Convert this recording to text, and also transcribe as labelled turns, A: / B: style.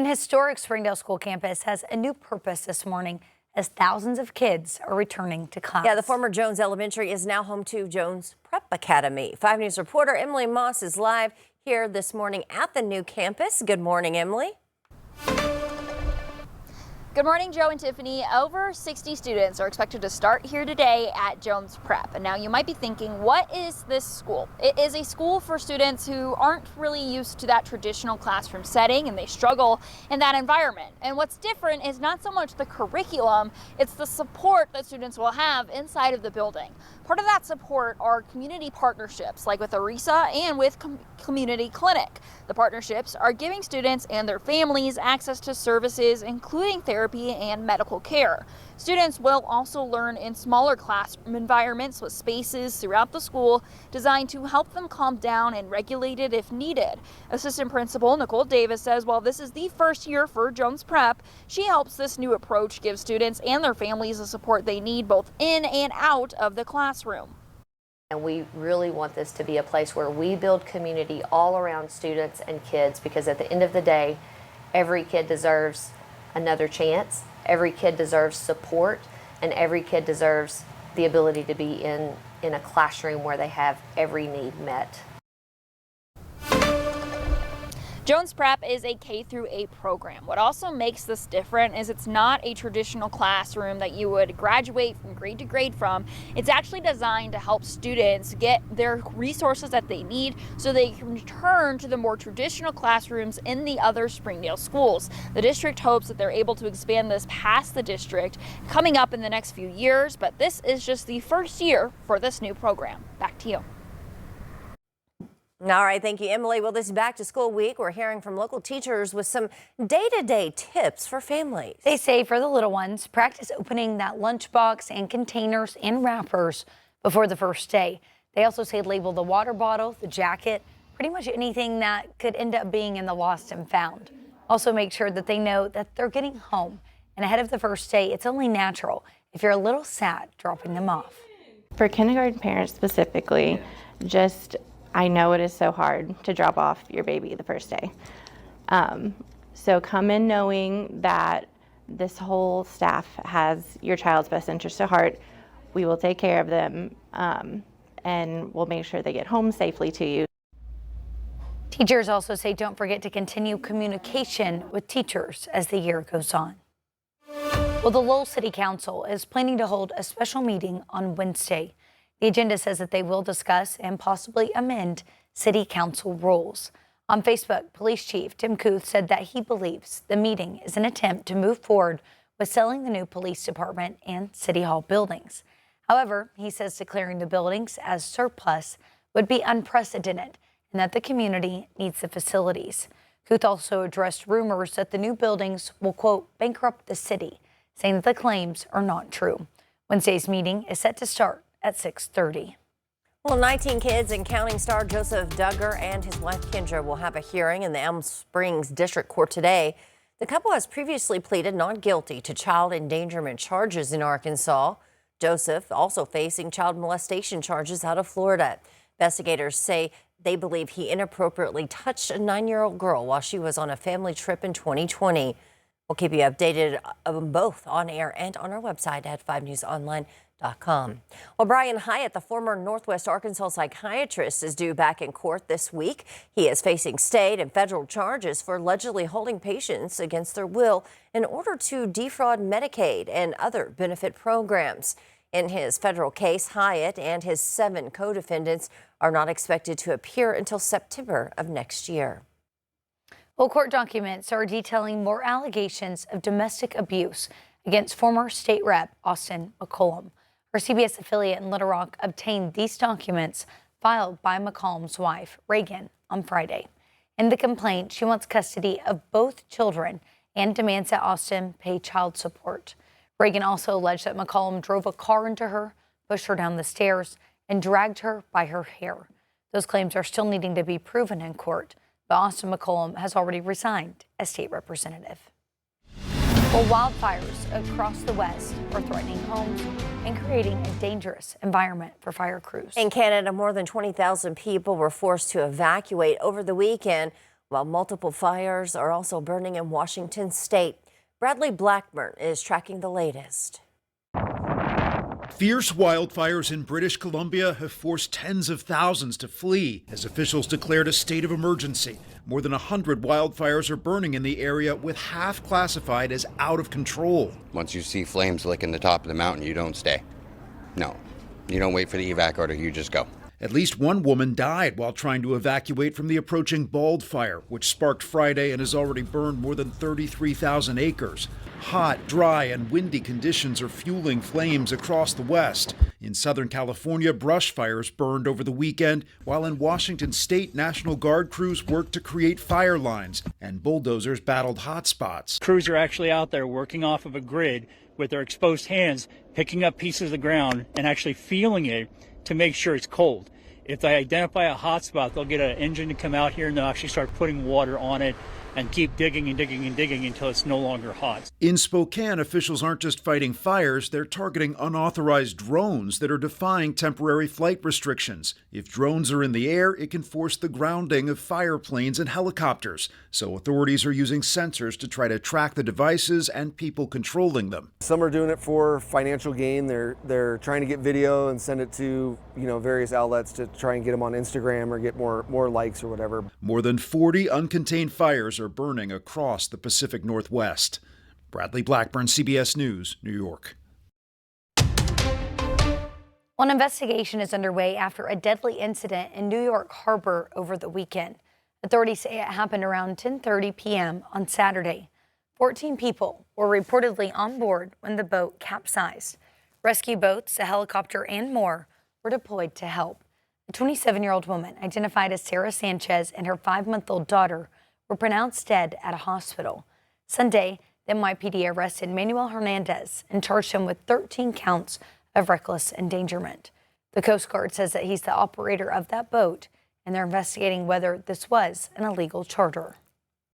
A: An historic Springdale School campus has a new purpose this morning as thousands of kids are returning to class.
B: Yeah, the former Jones Elementary is now home to Jones Prep Academy. 5 News reporter Emily Moss is live here this morning at the new campus. Good morning, Emily.
C: Good morning, Joe and Tiffany. Over 60 students are expected to start here today at Jones Prep. And now you might be thinking, what is this school? It is a school for students who aren't really used to that traditional classroom setting and they struggle in that environment. And what's different is not so much the curriculum, it's the support that students will have inside of the building. Part of that support are community partnerships like with ARISA and with Community Clinic. The partnerships are giving students and their families access to services including therapy and medical care. Students will also learn in smaller classroom environments with spaces throughout the school designed to help them calm down and regulate it if needed. Assistant Principal Nicole Davis says while this is the first year for Jones Prep, she hopes this new approach gives students and their families the support they need both in and out of the classroom.
D: And we really want this to be a place where we build community all around students and kids, because at the end of the day, every kid deserves another chance. Every kid deserves support, and every kid deserves the ability to be in a classroom where they have every need met.
C: Jones Prep is a K-8 program. What also makes this different is it's not a traditional classroom that you would graduate from grade to grade from. It's actually designed to help students get their resources that they need so they can return to the more traditional classrooms in the other Springdale schools. The district hopes that they're able to expand this past the district coming up in the next few years, but this is just the first year for this new program. Back to you.
B: All right, thank you, Emily. Well, this is back to school week. We're hearing from local teachers with some day-to-day tips for families.
A: They say for the little ones, practice opening that lunchbox and containers and wrappers before the first day. They also say label the water bottle, the jacket, pretty much anything that could end up being in the lost and found. Also make sure that they know that they're getting home. And ahead of the first day, it's only natural if you're a little sad dropping them off.
E: For kindergarten parents specifically, I know it is so hard to drop off your baby the first day. So come in knowing that this whole staff has your child's best interest at heart. We will take care of them and we'll make sure they get home safely to you.
A: Teachers also say don't forget to continue communication with teachers as the year goes on. Well, the Lowell City Council is planning to hold a special meeting on Wednesday. The agenda says that they will discuss and possibly amend city council rules. On Facebook, Police Chief Tim Kuth said that he believes the meeting is an attempt to move forward with selling the new police department and city hall buildings. However, he says declaring the buildings as surplus would be unprecedented and that the community needs the facilities. Kuth also addressed rumors that the new buildings will, quote, bankrupt the city, saying that the claims are not true. Wednesday's meeting is set to start at 6:30.
B: Well, 19 kids and counting star Joseph Duggar and his wife Kendra will have a hearing in the Elm Springs District Court today. The couple has previously pleaded not guilty to child endangerment charges in Arkansas. Joseph also facing child molestation charges out of Florida. Investigators say they believe he inappropriately touched a 9-year-old girl while she was on a family trip in 2020. We'll keep you updated both on air and on our website at 5newsonline.com. Well, Brian Hyatt, the former Northwest Arkansas psychiatrist, is due back in court this week. He is facing state and federal charges for allegedly holding patients against their will in order to defraud Medicaid and other benefit programs. In his federal case, Hyatt and his 7 co-defendants are not expected to appear until September of next year.
A: Well, court documents are detailing more allegations of domestic abuse against former state rep Austin McCollum. Her CBS affiliate in Little Rock obtained these documents filed by McCollum's wife, Reagan, on Friday. In the complaint, she wants custody of both children and demands that Austin pay child support. Reagan also alleged that McCollum drove a car into her, pushed her down the stairs, and dragged her by her hair. Those claims are still needing to be proven in court, but Austin McCollum has already resigned as state representative. Well, wildfires across the West are threatening homes and creating a dangerous environment for fire crews.
B: In Canada, more than 20,000 people were forced to evacuate over the weekend While multiple fires are also burning in Washington state, Bradley Blackburn is tracking the latest.
F: Fierce wildfires in British Columbia have forced tens of thousands to flee as officials declared a state of emergency. More than 100 wildfires are burning in the area, with half classified as out of control.
G: Once you see flames licking the top of the mountain, you don't stay. No, you don't wait for the evac order, you just go.
F: At least one woman died while trying to evacuate from the approaching Wildfire, which sparked Friday and has already burned more than 33,000 acres. Hot, dry, and windy conditions are fueling flames across the West. In Southern California, brush fires burned over the weekend, while in Washington state, National Guard crews worked to create fire lines, and bulldozers battled hot spots.
H: Crews are actually out there working off of a grid with their exposed hands, picking up pieces of the ground and actually feeling it to make sure it's cold. If they identify a hot spot, they'll get an engine to come out here and they'll actually start putting water on it and keep digging and digging and digging until it's no longer hot.
F: In Spokane, officials aren't just fighting fires, they're targeting unauthorized drones that are defying temporary flight restrictions. If drones are in the air, it can force the grounding of fire planes and helicopters. So authorities are using sensors to try to track the devices and people controlling them.
I: Some are doing it for financial gain. They're trying to get video and send it to, various outlets to try and get them on Instagram or get more likes or whatever.
F: More than 40 uncontained fires are burning across the Pacific Northwest. Bradley Blackburn, CBS News, New York.
A: An investigation is underway after a deadly incident in New York Harbor over the weekend. Authorities say it happened around 10:30 p.m. on Saturday. 14 people were reportedly on board when the boat capsized. Rescue boats, a helicopter, and more were deployed to help. A 27-year-old woman identified as Sarah Sanchez and her 5-month-old daughter were pronounced dead at a hospital. Sunday, the NYPD arrested Manuel Hernandez and charged him with 13 counts of reckless endangerment. The Coast Guard says that he's the operator of that boat, and they're investigating whether this was an illegal charter.